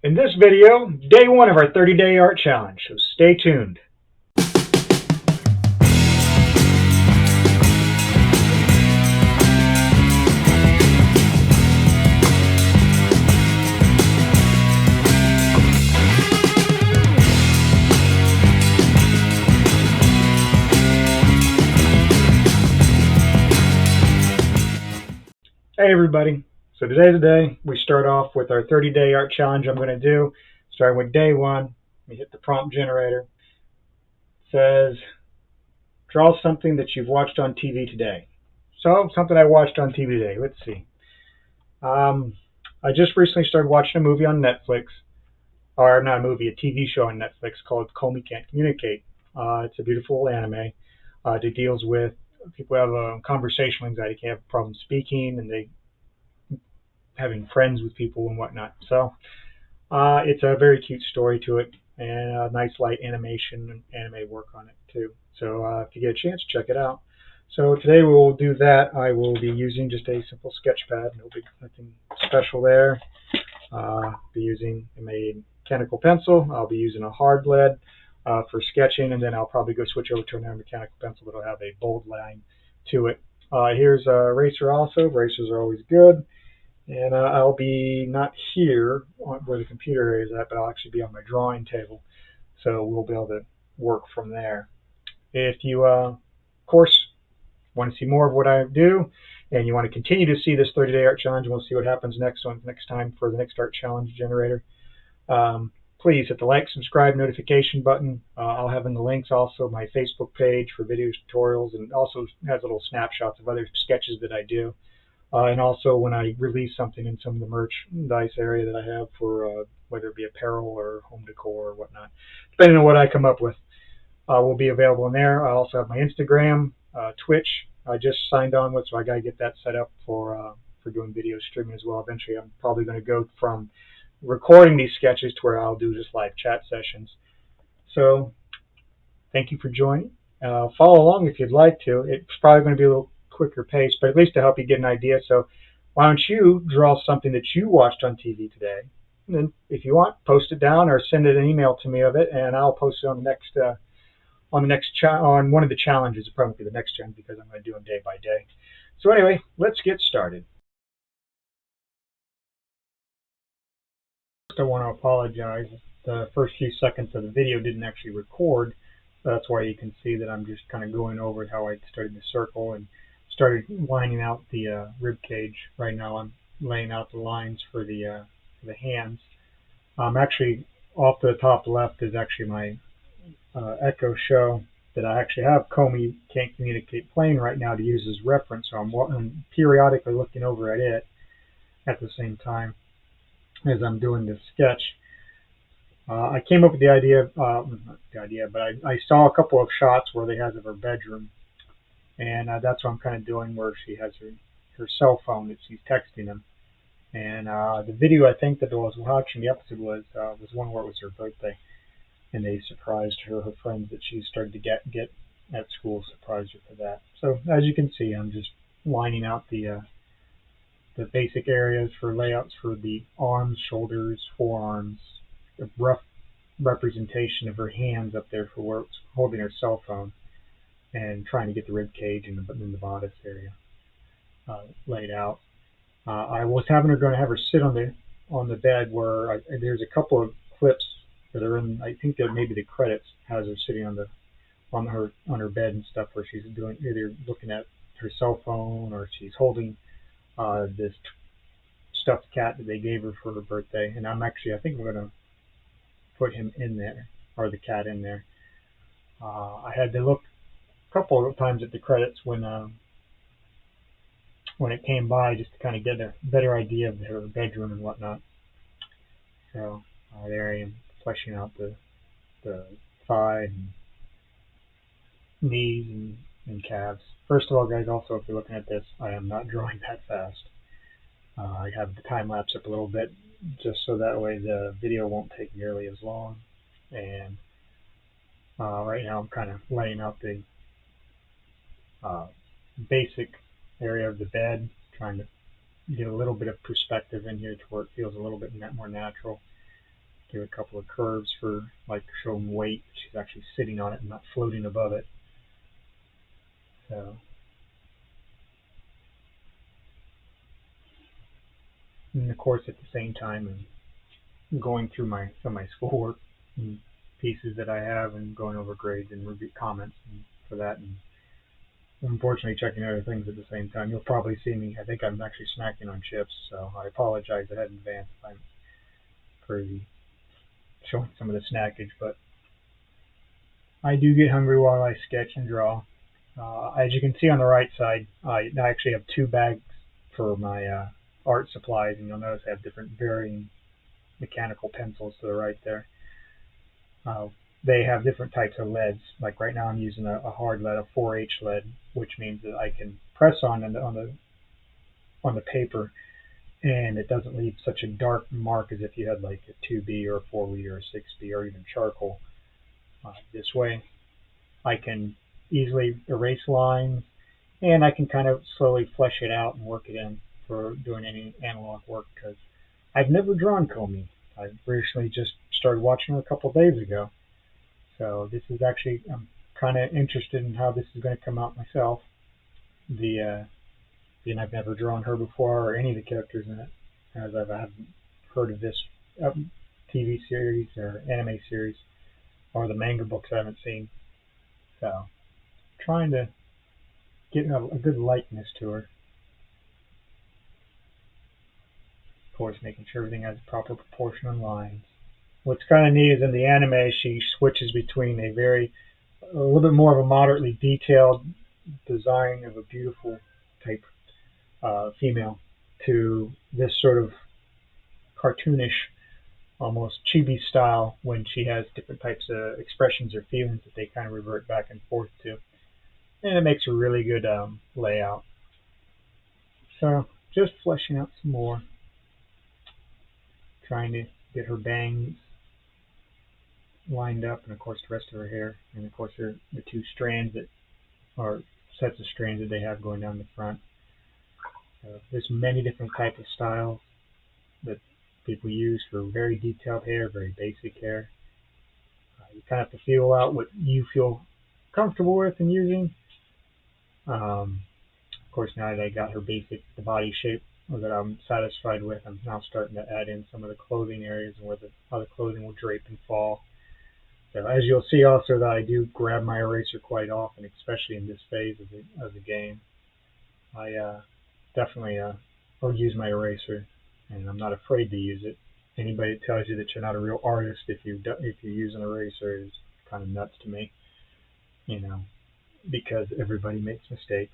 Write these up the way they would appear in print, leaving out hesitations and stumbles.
In this video, day one of our 30-day art challenge, so stay tuned. Hey everybody, so today's the day we start off with our 30-day art challenge I'm going to do. Starting with day one, we hit the prompt generator. It says, draw something that you've watched on TV today. So, something I watched on TV today, let's see. I just recently started watching a movie on Netflix, or not a movie, a TV show on Netflix called Komi Can't Communicate. It's a beautiful anime. It deals with people who have a conversational anxiety, can have problems speaking, and they having friends with people and whatnot. So it's a very cute story to it, and a nice light animation and anime work on it too. So if you get a chance, check it out. So today we will do that. I will be using just a simple sketch pad, nothing special there. Be using a Mechanicl Pencil. I'll be using a hard lead for sketching, and then I'll probably go switch over to another Mechanicl Pencil that'll have a bold line to it. Here's a eraser also. Erasers are always good. And I'll be not here where the computer area is at, but I'll actually be on my drawing table. So we'll be able to work from there. If you, of course, want to see more of what I do, and you want to continue to see this 30-day art challenge, and we'll see what happens next time for the next art challenge generator, please hit the like, subscribe, notification button. I'll have in the links also my Facebook page for video tutorials, and also has little snapshots of other sketches that I do. And also when I release something in some of the merchandise area that I have for whether it be apparel or home decor or whatnot, depending on what I come up with, will be available in there. I also have my Instagram, Twitch. I just signed on with, so I got to get that set up for doing video streaming as well. Eventually, I'm probably going to go from recording these sketches to where I'll do just live chat sessions. So, thank you for joining. Follow along if you'd like to. It's probably going to be a little quicker pace, but at least to help you get an idea. So why don't you draw something that you watched on TV today, and then if you want, post it down or send an email to me of it, and I'll post it on the next on one of the challenges. It'll probably be the next challenge because I'm going to do them day by day. So anyway, let's get started. First, I want to apologize. The first few seconds of the video didn't actually record. That's why you can see that I'm just kind of going over how I started the circle and started lining out the rib cage. Right now I'm laying out the lines for the hands. Actually, off to the top left is actually my Echo show that I actually have Komi Can't Communicate playing right now to use as reference. So I'm periodically looking over at it at the same time as I'm doing this sketch. I came up with the idea, not the idea, but I saw a couple of shots where they have of her bedroom. And that's what I'm kind of doing, where she has her cell phone that she's texting him. And the video I think that I was watching, the episode was one where it was her birthday, and they surprised her. Her friends that she started to get at school surprised her for that. So as you can see, I'm just lining out the basic areas for layouts for the arms, shoulders, forearms, a rough representation of her hands up there for where it's holding her cell phone, and trying to get the rib cage and the bodice area laid out. I was going to have her sit on the bed where there's a couple of clips that are in. I think that maybe the credits has her sitting on her bed and stuff, where she's doing either looking at her cell phone or she's holding this stuffed cat that they gave her for her birthday. And I think we're going to put him in there, or the cat in there. I had to look a couple of times at the credits when it came by, just to kind of get a better idea of her bedroom and whatnot. So there I am, fleshing out the thigh and knees and calves. First of all, guys, also if you're looking at this, I am not drawing that fast. I have the time lapse up a little bit, just so that way the video won't take nearly as long. And right now I'm kind of laying out the basic area of the bed, trying to get a little bit of perspective in here to where it feels a little bit more natural. give it a couple of curves for like showing weight. She's actually sitting on it and not floating above it. So, and of course at the same time I'm going through some of my schoolwork and pieces that I have and going over grades and review comments and for that, and unfortunately checking other things at the same time. You'll probably see me. I think I'm actually snacking on chips, so I apologize ahead in advance if I'm crazy showing some of the snackage, but I do get hungry while I sketch and draw. As you can see on the right side, I actually have two bags for my art supplies, and you'll notice I have different varying mechanical pencils to the right there. They have different types of leads. Like right now I'm using a hard lead, a 4H lead, which means that I can press on the paper and it doesn't leave such a dark mark as if you had like a 2B or a 4B or a 6B or even charcoal. This way I can easily erase lines, and I can kind of slowly flesh it out and work it in for doing any analog work, because I've never drawn Komi. I recently just started watching her a couple of days ago. So this is actually, I'm kind of interested in how this is going to come out myself. Being I've never drawn her before or any of the characters in it, as I haven't heard of this TV series or anime series, or the manga books I haven't seen. So trying to get a good likeness to her. Of course, making sure everything has proper proportion and lines. What's kind of neat is in the anime, she switches between a little bit more of a moderately detailed design of a beautiful type female to this sort of cartoonish, almost chibi style when she has different types of expressions or feelings that they kind of revert back and forth to. And it makes a really good layout. So just fleshing out some more, trying to get her bangs lined up, and of course the rest of her hair, and of course the two strands that are sets of strands that they have going down the front. There's many different types of styles that people use for very detailed hair, very basic hair. You kind of have to feel out what you feel comfortable with and using. Of course, now that I got her the body shape that I'm satisfied with, I'm now starting to add in some of the clothing areas and how the clothing will drape and fall. So as you'll see also that I do grab my eraser quite often, especially in this phase of the game. I definitely will use my eraser, and I'm not afraid to use it. Anybody that tells you that you're not a real artist if you use an eraser is kind of nuts to me, because everybody makes mistakes.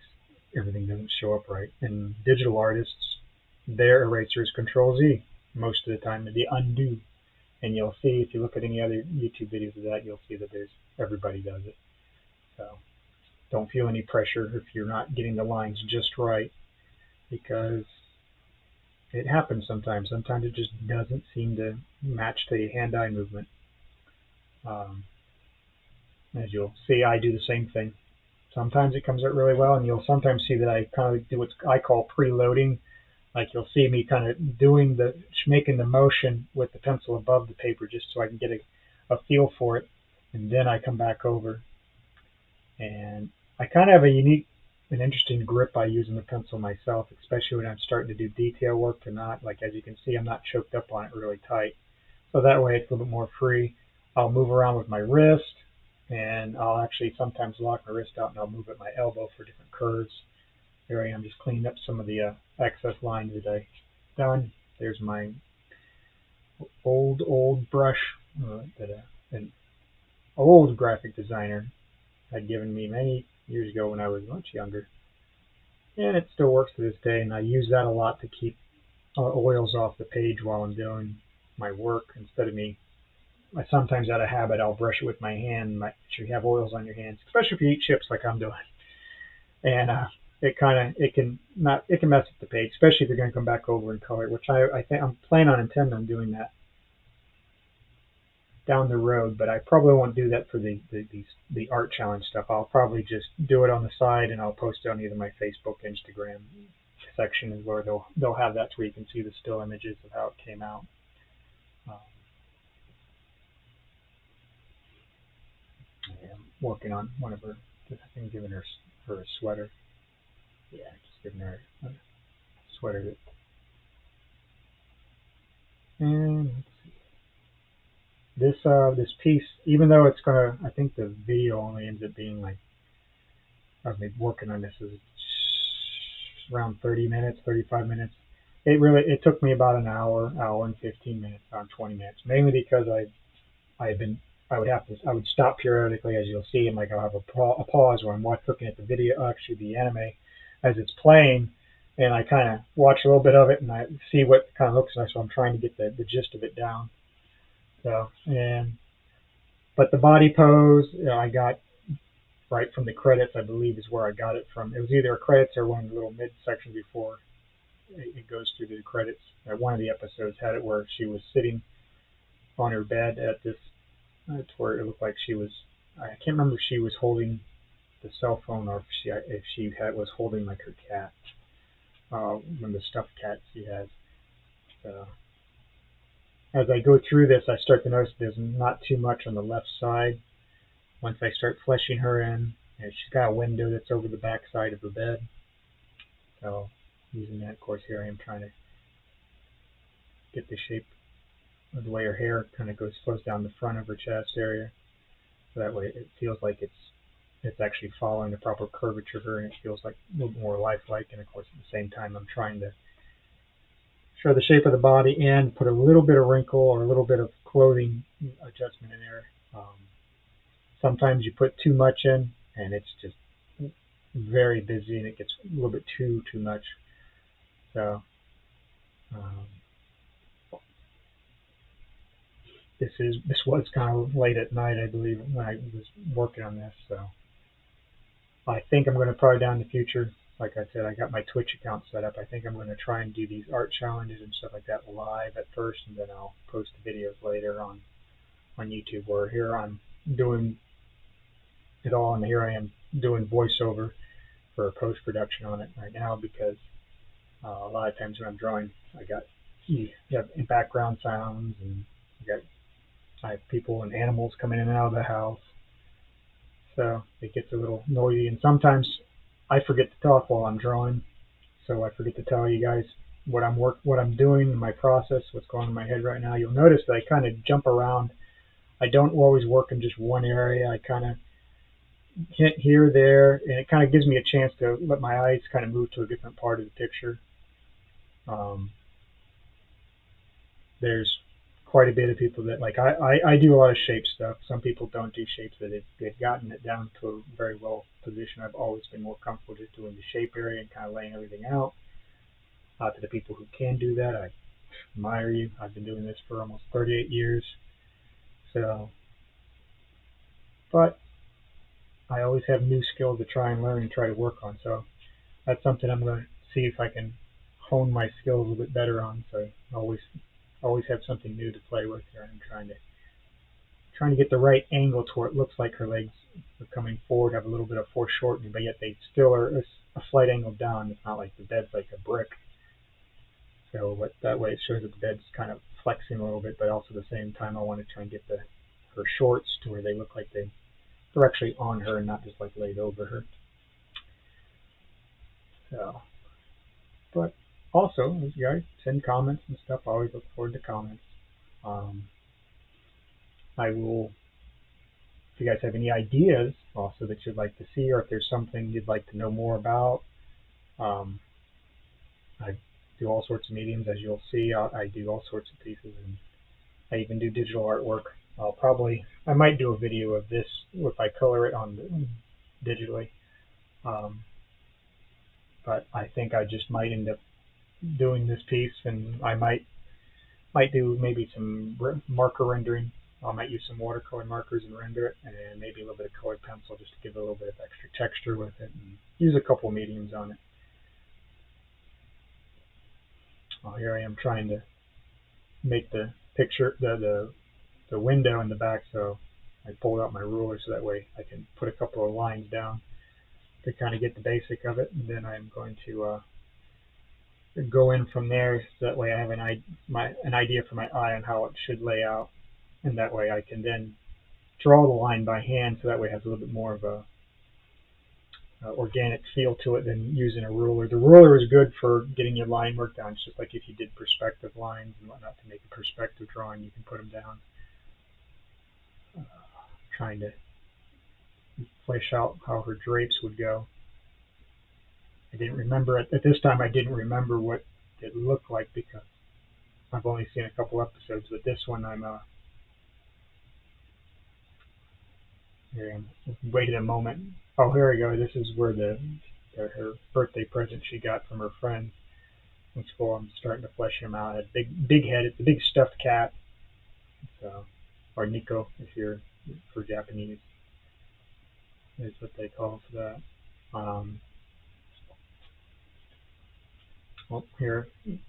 Everything doesn't show up right. And digital artists, their eraser is Control Z most of the time, the undo. And you'll see, if you look at any other YouTube videos of that, you'll see that everybody does it. So don't feel any pressure if you're not getting the lines just right, because it happens sometimes. Sometimes it just doesn't seem to match the hand-eye movement. As you'll see, I do the same thing. Sometimes it comes out really well, and you'll sometimes see that I kind of do what I call preloading. Like you'll see me kind of making the motion with the pencil above the paper just so I can get a feel for it, and then I come back over. And I kind of have an interesting grip by using the pencil myself, especially when I'm starting to do detail work like as you can see, I'm not choked up on it really tight. So that way it's a little bit more free. I'll move around with my wrist, and I'll actually sometimes lock my wrist out and I'll move at my elbow for different curves. Here I am just cleaning up some of the excess lines that I've done. There's my old brush that an old graphic designer had given me many years ago when I was much younger. And it still works to this day, and I use that a lot to keep oils off the page while I'm doing my work. Instead of I sometimes out of habit, I'll brush it with my hand. You have oils on your hands, especially if you eat chips like I'm doing. And it can mess up the page, especially if you're going to come back over and color, which I think I'm intending on doing that down the road, but I probably won't do that for the art challenge stuff. I'll probably just do it on the side, and I'll post it on either my Facebook, Instagram section, is where they'll have that, where you can see the still images of how it came out. working on one of her, I think giving her a sweater. Yeah, just giving her a sweater. And this piece, even though it's gonna, I think the video only ends up being like, I've been working on this is around 30 minutes, 35 minutes. It took me about an hour and 15 minutes, around 20 minutes, mainly because I would stop periodically, as you'll see, and like I'll have a pause where I'm looking at the video, actually the anime, as it's playing, and I kind of watch a little bit of it and I see what it kind of looks like. So I'm trying to get the gist of it down. So but the body pose, I got right from the credits, I believe, is where I got it from. It was either credits or one of the little mid sections before it goes through the credits. One of the episodes had it where she was sitting on her bed at this. That's where it looked like she was. I can't remember if she was holding the cell phone or if she was holding like her cat, one of the stuffed cats she has. So as I go through this, I start to notice there's not too much on the left side. Once I start fleshing her in, and she's got a window that's over the back side of her bed. So using that, of course, here I am trying to get the shape of the way her hair kind of flows down the front of her chest area. So that way it feels like it's actually following the proper curvature of her, and it feels like a little more lifelike. And of course, at the same time, I'm trying to show the shape of the body and put a little bit of wrinkle or a little bit of clothing adjustment in there. Sometimes you put too much in, and it's just very busy, and it gets a little bit too much. So this was kind of late at night, I believe, when I was working on this. So I think I'm going to probably down in the future, like I said, I got my Twitch account set up. I think I'm going to try and do these art challenges and stuff like that live at first, and then I'll post the videos later on YouTube. Where here I'm doing it all, and here I am doing voiceover for post-production on it right now, because a lot of times when I'm drawing, you have background sounds, and I have people and animals coming in and out of the house, so it gets a little noisy. And sometimes I forget to talk while I'm drawing, so I forget to tell you guys what I'm doing in my process, what's going on in my head right now. You'll notice that I kind of jump around. I don't always work in just one area. I kind of hint here, there, and it kind of gives me a chance to let my eyes kind of move to a different part of the picture. There's quite a bit of people that I do a lot of shape stuff. Some people don't do shapes, but they've gotten it down to a very well position. I've always been more comfortable just doing the shape area and kind of laying everything out. To the people who can do that, I admire you. I've been doing this for almost 38 years. So, but I always have new skills to try and learn and try to work on. So that's something I'm going to see if I can hone my skills a little bit better on. So I always have something new to play with here. I'm trying to get the right angle to where it looks like her legs are coming forward, have a little bit of foreshortening, but yet they still are a slight angle down. It's not like the bed's like a brick. So that way it shows that the bed's kind of flexing a little bit, but also at the same time I want to try and get her shorts to where they look like they're actually on her and not just like laid over her. So, but also, as you guys send comments and stuff, I always look forward to comments. I will, if you guys have any ideas also that you'd like to see, or if there's something you'd like to know more about, I do all sorts of mediums, as you'll see. I do all sorts of pieces, and I even do digital artwork. I might do a video of this if I color it on digitally, but I think I just might end up doing this piece, and I might do maybe some marker rendering. I might use some watercolor markers and render it, and maybe a little bit of colored pencil just to give it a little bit of extra texture with it, and use a couple mediums on it. Here I am trying to make the picture, the window in the back, so I pulled out my ruler so that way I can put a couple of lines down to kind of get the basic of it, and then I'm going to go in from there, so that way I have an idea for my eye on how it should lay out, and that way I can then draw the line by hand, so that way it has a little bit more of a organic feel to it than using a ruler. The ruler is good for getting your line work down. It's just like if you did perspective lines and whatnot to make a perspective drawing, you can put them down. Trying to flesh out how her drapes would go. I didn't remember at this time. I didn't remember what it looked like because I've only seen a couple episodes. But this one, I'm waited a moment. Oh, here we go. This is where her birthday present she got from her friend in school. I'm starting to flesh him out. A big head. It's a big stuffed cat. So, or Nico, if you're for Japanese, is what they call for that. Well, here it's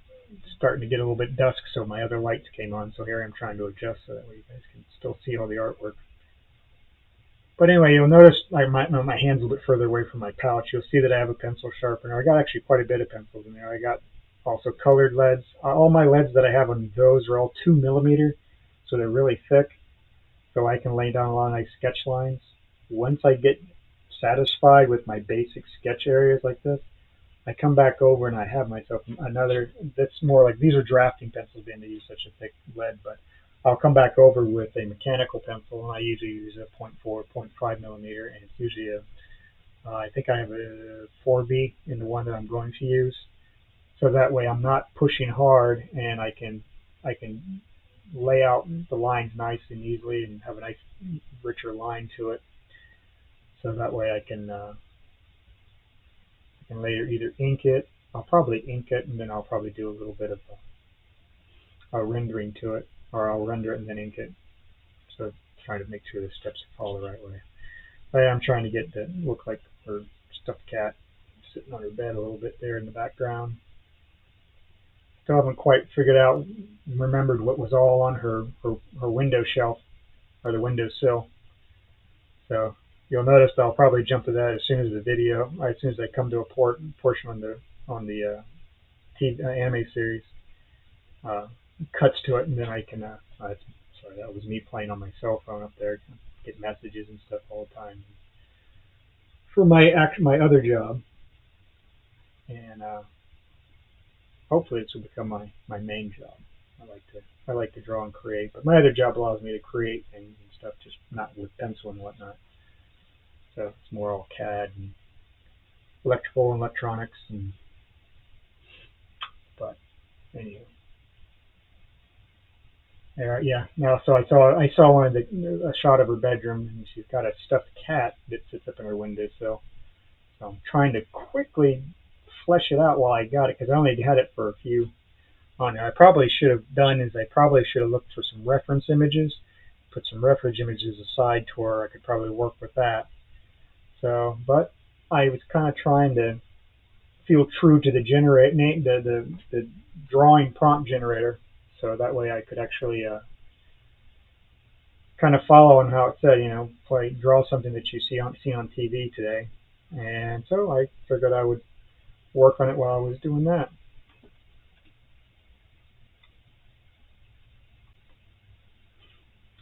starting to get a little bit dusk, so my other lights came on. So here I'm trying to adjust so that way you guys can still see all the artwork. But anyway, you'll notice my hand's a little bit further away from my pouch. You'll see that I have a pencil sharpener. I got actually quite a bit of pencils in there. I got also colored leads. All my leads that I have on those are all 2mm, so they're really thick. So I can lay down a lot of nice sketch lines. Once I get satisfied with my basic sketch areas like this, I come back over and I have myself another, that's more like, these are drafting pencils being to use such a thick lead, but I'll come back over with a Mechanicl Pencil, and I usually use a 0.4, 0.5mm, and it's usually I think I have a 4B in the one that I'm going to use. So that way I'm not pushing hard, and I can lay out the lines nice and easily and have a nice richer line to it. So that way I can later either ink it. I'll probably ink it, and then I'll probably do a little bit of a rendering to it, or I'll render it and then ink it. So trying to make sure the steps fall the right way. But I'm trying to get to look like her stuffed cat sitting on her bed a little bit there in the background. Still haven't quite figured out, remembered what was all on her window shelf, or the windowsill. So you'll notice that I'll probably jump to that as soon as the video, as soon as I come to a portion on the TV, anime series cuts to it, and then I can. Sorry, that was me playing on my cell phone up there. Get messages and stuff all the time for my other job, and hopefully this will become my main job. I like to draw and create, but my other job allows me to create things and stuff, just not with pencil and whatnot. So it's more all CAD and electrical and electronics, but anyway. Yeah. Now, so I saw one of a shot of her bedroom, and she's got a stuffed cat that sits up in her windowsill. So I'm trying to quickly flesh it out while I got it, because I only had it for a few on there. I probably should have done is I probably should have looked for some reference images, put some reference images aside to where I could probably work with that. So, but I was kind of trying to feel true to the drawing prompt generator, so that way I could actually kind of follow on how it said, draw something that you see on TV today. And so I figured I would work on it while I was doing that.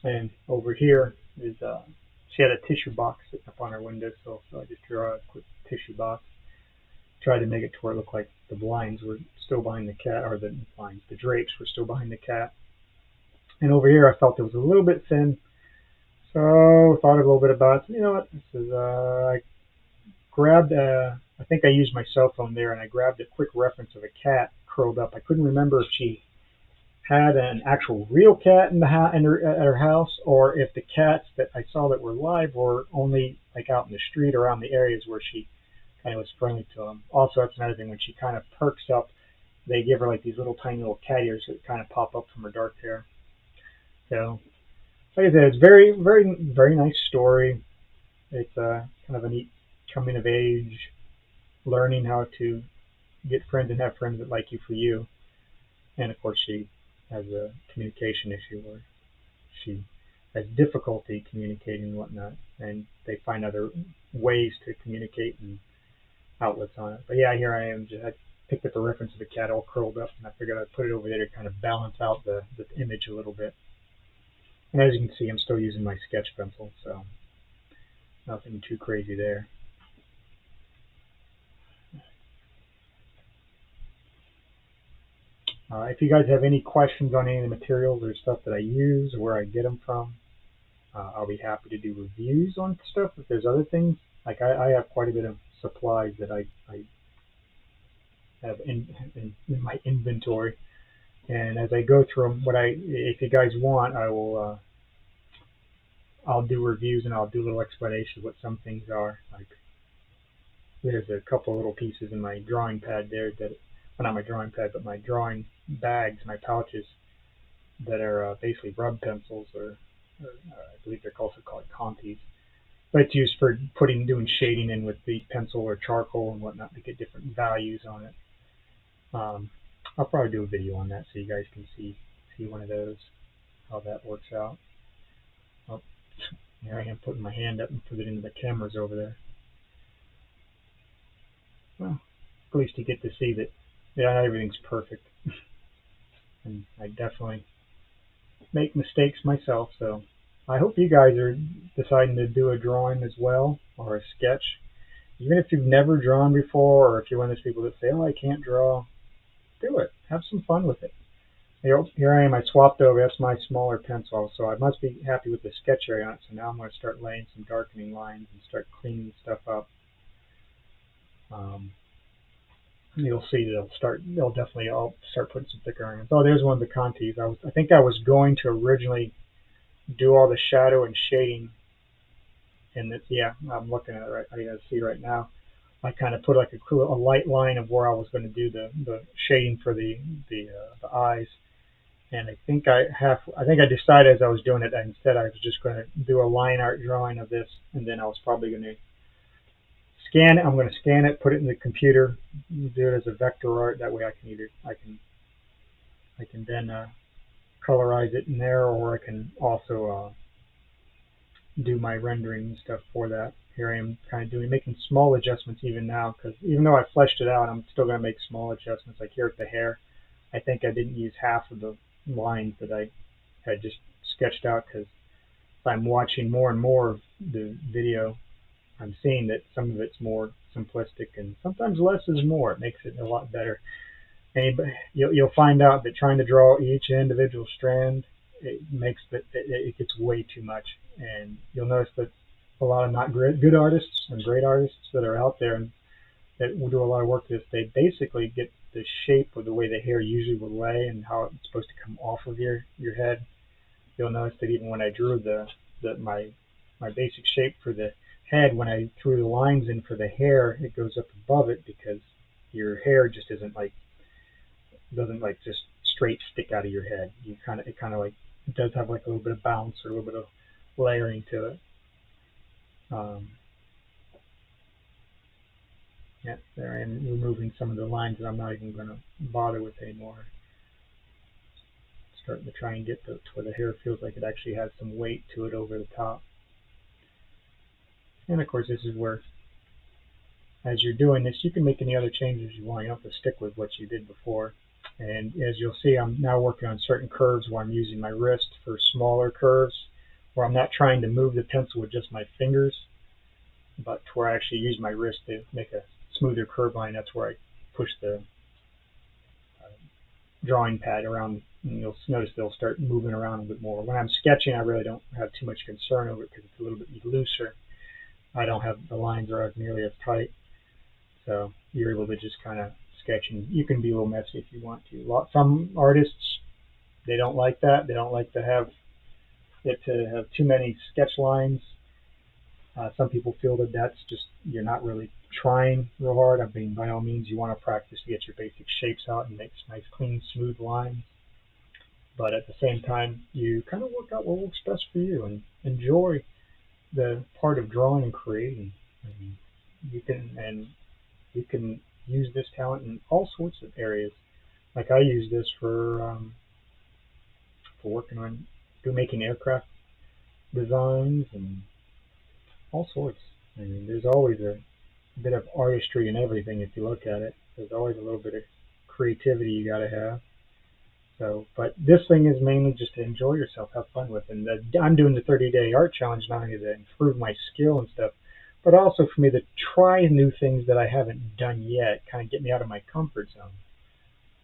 And over here is she had a tissue box sitting up on her windowsill, so I just drew a quick tissue box. Tried to make it to where it looked like the blinds were still behind the cat, or the drapes were still behind the cat. And over here I felt it was a little bit thin, so I thought a little bit about it. You know what, this is, I grabbed, I think I used my cell phone there, and I grabbed a quick reference of a cat curled up. I couldn't remember if she had an actual real cat in at her house, or if the cats that I saw that were live were only like out in the street, around the areas where she kind of was friendly to them. Also, that's another thing, when she kind of perks up, they give her like these little tiny little cat ears that kind of pop up from her dark hair. So, like I said, it's very, very, very nice story. It's kind of a neat coming of age, learning how to get friends and have friends that like you for you. And of course, she has a communication issue where she has difficulty communicating and whatnot, and they find other ways to communicate and outlets on it. But yeah, here I am. I picked up a reference of the cat all curled up, and I figured I'd put it over there to kind of balance out the image a little bit. And as you can see, I'm still using my sketch pencil, so nothing too crazy there. If you guys have any questions on any of the materials or stuff that I use or where I get them from, I'll be happy to do reviews on stuff. If there's other things, like I have quite a bit of supplies that I have in my inventory, and as I go through them, if you guys want, I'll do reviews and I'll do little explanations of what some things are. Like there's a couple little pieces in my drawing pad there that, well, not my drawing pad, but my drawing bags, my pouches that are basically rub pencils, or I believe they're also called contis. But it's used for doing shading in with the pencil or charcoal and whatnot to get different values on it. I'll probably do a video on that so you guys can see one of those, how that works out. Oh, here I am putting my hand up and put it into the cameras over there. Well, at least you get to see that not everything's perfect. And I definitely make mistakes myself, so I hope you guys are deciding to do a drawing as well, or a sketch. Even if you've never drawn before, or if you're one of those people that say, oh, I can't draw, do it. Have some fun with it. Here I am, I swapped over, that's my smaller pencil, so I must be happy with the sketch area on it, so now I'm going to start laying some darkening lines and start cleaning stuff up. You'll see they'll definitely all start putting some thicker areas. Oh, there's one of the contis. I think I was going to originally do all the shadow and shading, and yeah, I'm looking at it right. I see right now. I kind of put like a light line of where I was going to do the shading for the eyes, and I think I decided as I was doing it that instead I was just going to do a line art drawing of this, and then I was probably going to scan it. I'm going to scan it, put it in the computer, do it as a vector art. That way I can then colorize it in there, or I can also do my rendering and stuff for that. Here I am kind of making small adjustments even now, because even though I fleshed it out, I'm still going to make small adjustments. Like here at the hair, I think I didn't use half of the lines that I had just sketched out, because if I'm watching more and more of the video, I'm seeing that some of it's more simplistic, and sometimes less is more. It makes it a lot better. And you'll find out that trying to draw each individual strand, it gets way too much. And you'll notice that a lot of not good artists and great artists that are out there and that will do a lot of work with this, they basically get the shape of the way the hair usually will lay and how it's supposed to come off of your head. You'll notice that even when I drew my basic shape for the head, when I threw the lines in for the hair, it goes up above it, because your hair just doesn't just straight stick out of your head. It does have like a little bit of bounce or a little bit of layering to it. Yeah, there I am removing some of the lines that I'm not even going to bother with anymore. Starting to try and get to where the hair feels like it actually has some weight to it over the top. And of course, this is where, as you're doing this, you can make any other changes you want. You don't have to stick with what you did before. And as you'll see, I'm now working on certain curves where I'm using my wrist for smaller curves, where I'm not trying to move the pencil with just my fingers, but where I actually use my wrist to make a smoother curve line. That's where I push the drawing pad around, and you'll notice they'll start moving around a bit more. When I'm sketching, I really don't have too much concern over it, because it's a little bit looser. I don't have the lines are nearly as tight, so you're able to just kind of sketch, and you can be a little messy if you want to. Some artists, they don't like that. They don't like to have too many sketch lines. Some people feel that that's just, you're not really trying real hard. I mean, by all means, you want to practice to get your basic shapes out and make nice, clean, smooth lines. But at the same time, you kind of work out what works best for you and enjoy the part of drawing and creating. And you can use this talent in all sorts of areas. Like I use this for working on making aircraft designs and all sorts. I mean, there's always a bit of artistry in everything if you look at it. There's always a little bit of creativity you got to have. So, but this thing is mainly just to enjoy yourself, have fun with. And I'm doing the 30-day art challenge not only to improve my skill and stuff, but also for me to try new things that I haven't done yet, kind of get me out of my comfort zone.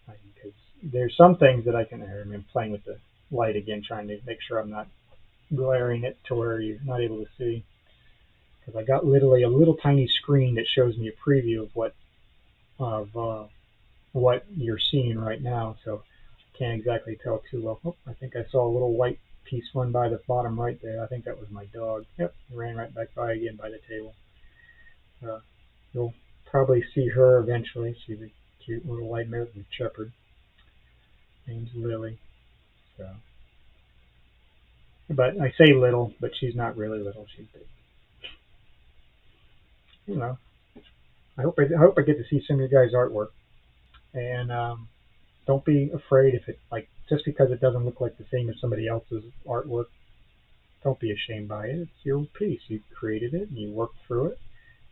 Because there's some things that I can, I mean, playing with the light again, trying to make sure I'm not glaring it to where you're not able to see. Because I got literally a little tiny screen that shows me a preview of what you're seeing right now, so I can't exactly tell too well. Oh, I think I saw a little white piece run by the bottom right there. I think that was my dog. Yep, he ran right back by again by the table. You'll probably see her eventually. She's a cute little white American Shepherd. Name's Lily. So, but I say little, but she's not really little. She's big. You know, I hope I get to see some of your guys' artwork, and don't be afraid if it like just because it doesn't look like the same as somebody else's artwork. Don't be ashamed by it. It's your piece. You created it and you worked through it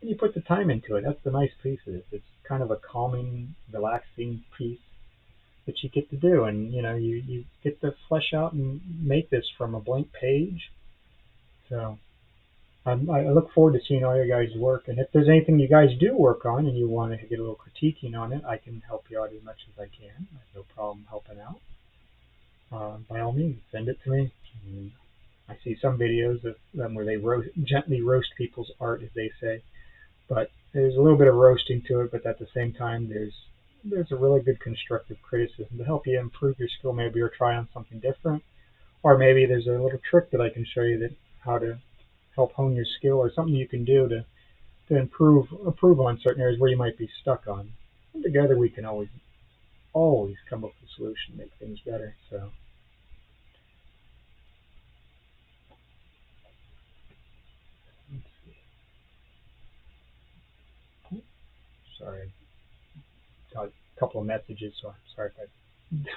and you put the time into it. That's the nice piece of it. It's kind of a calming, relaxing piece that you get to do, and you get to flesh out and make this from a blank page. So I look forward to seeing all your guys' work, and if there's anything you guys do work on and you want to get a little critiquing on it, I can help you out as much as I can. I have no problem helping out. By all means, send it to me. And I see some videos of them where they gently roast people's art, as they say, but there's a little bit of roasting to it, but at the same time, there's a really good constructive criticism to help you improve your skill. Maybe you're trying something different, or maybe there's a little trick that I can show you that how to help hone your skill, or something you can do to improve on certain areas where you might be stuck on. And together we can always come up with a solution to make things better. So let's see. Sorry, got a couple of messages, so I'm sorry if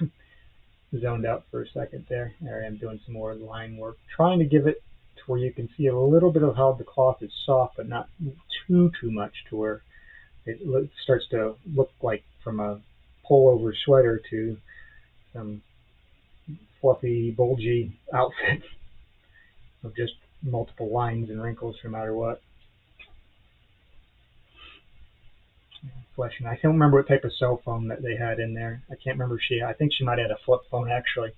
I zoned out for a second there. There I am doing some more line work, trying to give it to where you can see a little bit of how the cloth is soft, but not too much to where it starts to look like from a pullover sweater to some fluffy, bulgy outfit of just multiple lines and wrinkles no matter what. Fleshing. I can't remember what type of cell phone that they had in there. I can't remember. I think she might have had a flip phone actually,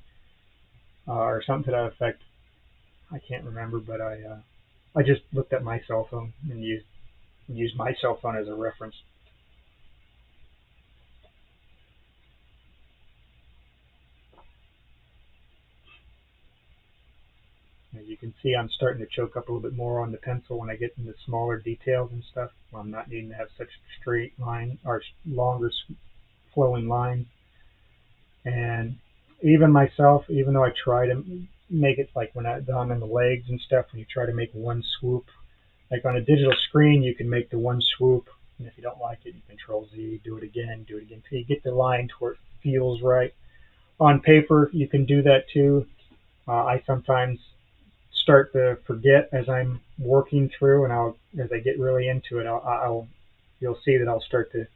or something to that effect. I can't remember, but I just looked at my cell phone and used my cell phone as a reference. As you can see, I'm starting to choke up a little bit more on the pencil when I get into smaller details and stuff. I'm not needing to have such straight line or longer flowing lines. And even myself, even though I try to make it like when I'm in the legs and stuff, when you try to make one swoop, like on a digital screen, you can make the one swoop, and if you don't like it, you Control Z, do it again, till you get the line to where it feels right. On paper, you can do that too. I sometimes start to forget as I'm working through, and as I get really into it, you'll see that I'll start to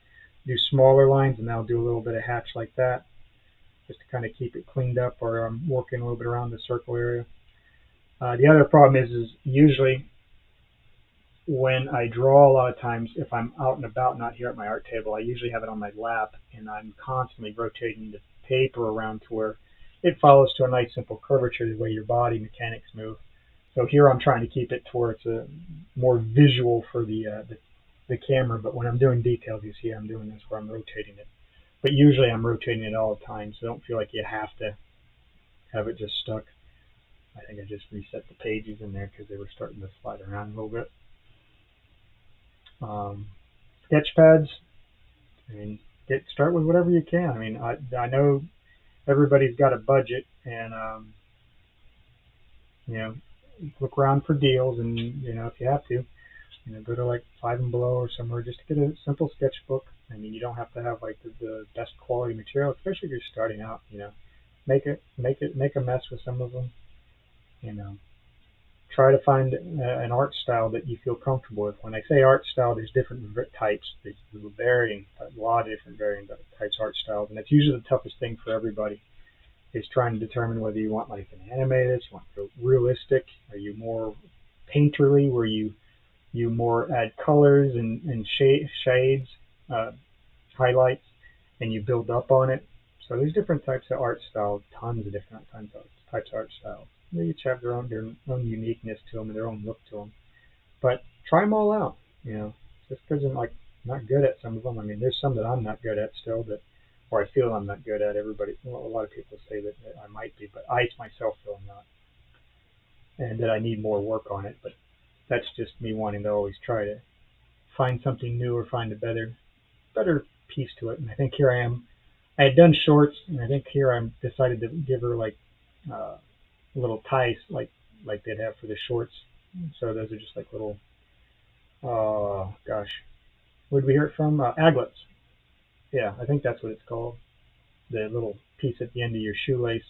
do smaller lines, and I'll do a little bit of hatch like that, just to kind of keep it cleaned up, or I'm working a little bit around the circle area. The other problem is usually when I draw, a lot of times if I'm out and about, not here at my art table, I usually have it on my lap, and I'm constantly rotating the paper around to where it follows to a nice simple curvature the way your body mechanics move. So here I'm trying to keep it to where it's a more visual for the camera, but when I'm doing details, you see I'm doing this where I'm rotating it. But usually I'm rotating it all the time, so don't feel like you have to have it just stuck. I think I just reset the pages in there because they were starting to slide around a little bit. Sketch pads, I mean, start with whatever you can. I mean, I know everybody's got a budget, and look around for deals, and if you have to, go to like Five and Below or somewhere just to get a simple sketchbook. I mean, you don't have to have like the best quality material, especially if you're starting out. Make a mess with some of them. Try to find an art style that you feel comfortable with. When I say art style, there's different types. There's a lot of different varying types of art styles, and it's usually the toughest thing for everybody. is trying to determine whether you want like an animated, you want realistic, are you more painterly, where you more add colors and shades, uh, highlights, and you build up on it. So there's different types of art styles, tons of different types of art styles. They each have their own uniqueness to them and their own look to them. But try them all out. Just because I'm like not good at some of them. I mean, there's some that I'm not good at still, or I feel I'm not good at. Well, a lot of people say that I might be, but I myself feel I'm not, and that I need more work on it. But that's just me wanting to always try to find something new or find a better piece to it. And I think here I am. I had done shorts, and I think here I'm decided to give her like little ties, like they'd have for the shorts. So those are just like little, oh gosh, where'd we hear it from? Aglets. Yeah, I think that's what it's called. The little piece at the end of your shoelace.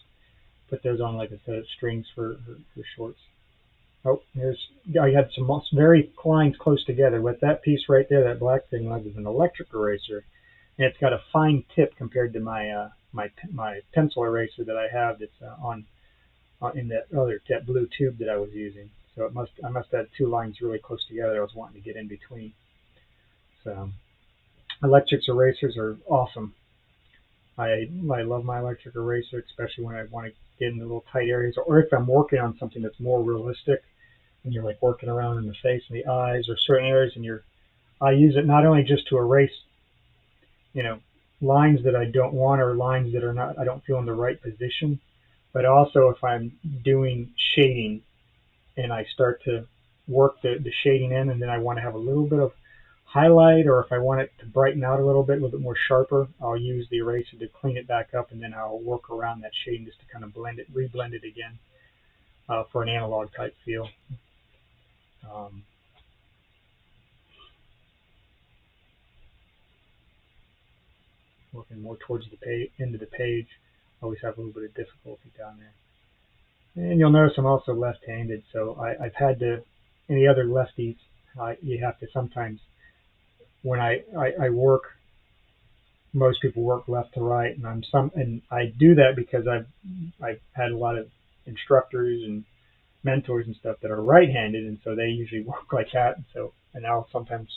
Put those on like a set of strings for shorts. Oh, I had some very lines close together. With that piece right there, that black thing was an electric eraser, and it's got a fine tip compared to my pencil eraser that I have that's on in that other that blue tube that I was using. So I must have two lines really close together. I was wanting to get in between. So electric erasers are awesome. I love my electric eraser, especially when I want to get in the little tight areas, or if I'm working on something that's more realistic, and you're like working around in the face and the eyes or certain areas, and I use it not only just to erase, you know, lines that I don't want or lines that I don't feel in the right position, but also if I'm doing shading and I start to work the shading in, and then I want to have a little bit of highlight, or if I want it to brighten out a little bit more sharper, I'll use the eraser to clean it back up, and then I'll work around that shading just to kind of reblend it again for an analog type feel. Um, Working more towards the end of the page, I always have a little bit of difficulty down there. And you'll notice I'm also left-handed, so I've had to, any other lefties, you have to sometimes, when I work, most people work left to right, and I do that because I've had a lot of instructors and mentors and stuff that are right-handed, and so they usually work like that, and I'll sometimes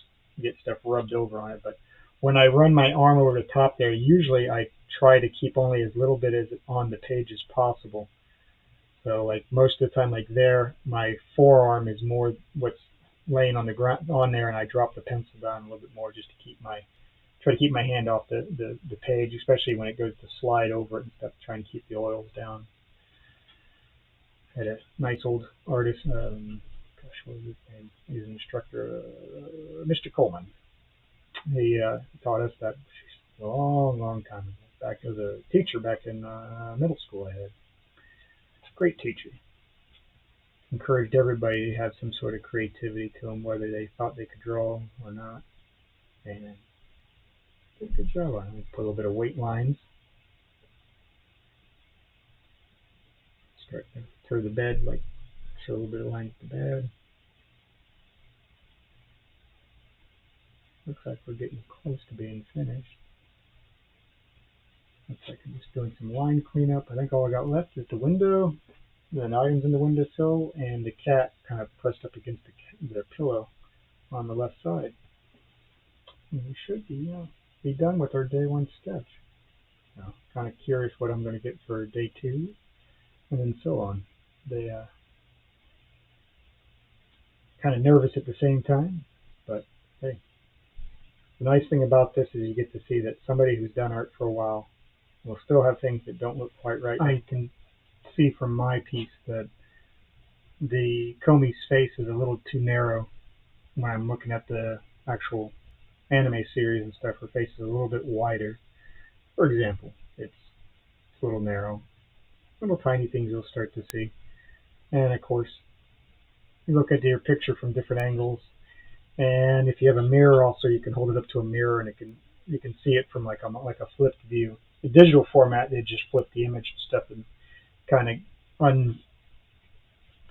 get stuff rubbed over on it. But when I run my arm over the top there, usually I try to keep only as little bit as on the page as possible. So like most of the time, like there, my forearm is more what's laying on the ground on there, and I drop the pencil down a little bit more just to try to keep my hand off the page, especially when it goes to slide over it and stuff, trying to keep the oils down. I had a nice old artist, gosh, what was his name? He's an instructor, Mr. Coleman. He taught us that a long time ago. Back as a teacher back in middle school, I had. Great teacher. Encouraged everybody to have some sort of creativity to them, whether they thought they could draw or not. And did a good job on it. Put a little bit of weight lines. Start through the bed, like show a little bit of lines to the bed. Looks like we're getting close to being finished. Looks like I'm just doing some line cleanup. I think all I got left is the window, the items in the windowsill, and the cat kind of pressed up against the pillow on the left side. And we should be done with our day one sketch. Now, kind of curious what I'm going to get for day two, and then so on. They kind of nervous at the same time, but hey. The nice thing about this is you get to see that somebody who's done art for a while will still have things that don't look quite right. I can see from my piece that the Komi's face is a little too narrow when I'm looking at the actual anime series and stuff. Her face is a little bit wider. For example, it's a little narrow. Little tiny things you'll start to see. And of course, you look at your picture from different angles. And if you have a mirror, also you can hold it up to a mirror, and you can see it from like a flipped view. The digital format, they just flip the image and stuff and kind of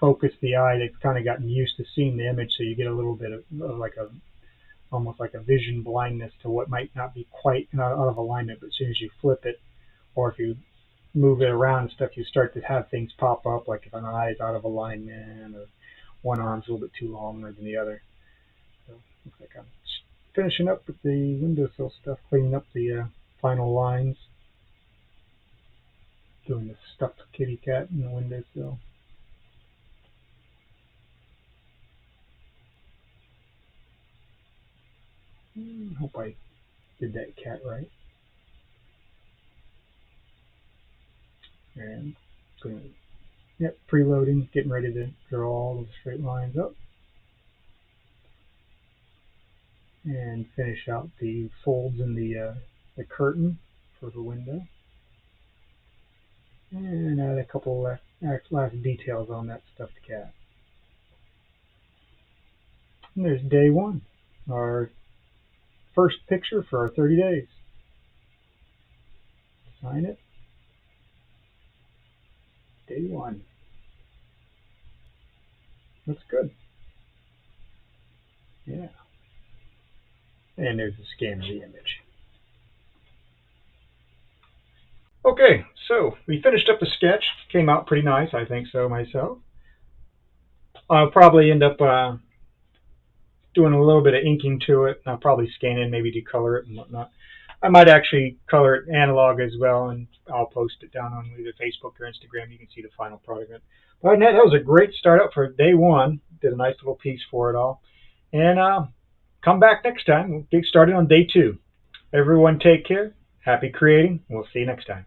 unfocus the eye. They've kind of gotten used to seeing the image, so you get a little bit of like almost like a vision blindness to what might not be quite out of alignment. But as soon as you flip it, or if you move it around and stuff, you start to have things pop up, like if an eye is out of alignment or one arm's a little bit too long than the other. So looks like I'm finishing up with the windowsill stuff, cleaning up the final lines, doing the stuffed kitty cat in the windowsill. Hope I did that cat right. And going, yep, preloading, getting ready to draw all the straight lines up. And finish out the folds in the curtain for the window. And add a couple last details on that stuffed cat. And there's day one, our first picture for our 30 days. Sign it. Day one. Looks good. Yeah. And there's a scan of the image. Okay, so we finished up the sketch. Came out pretty nice, I think so myself. I'll probably end up doing a little bit of inking to it. I'll probably scan it, maybe decolor it and whatnot. I might actually color it analog as well, and I'll post it down on either Facebook or Instagram. You can see the final product. But that was a great start out for day one. Did a nice little piece for it all. And come back next time. We'll get started on day two. Everyone take care. Happy creating. We'll see you next time.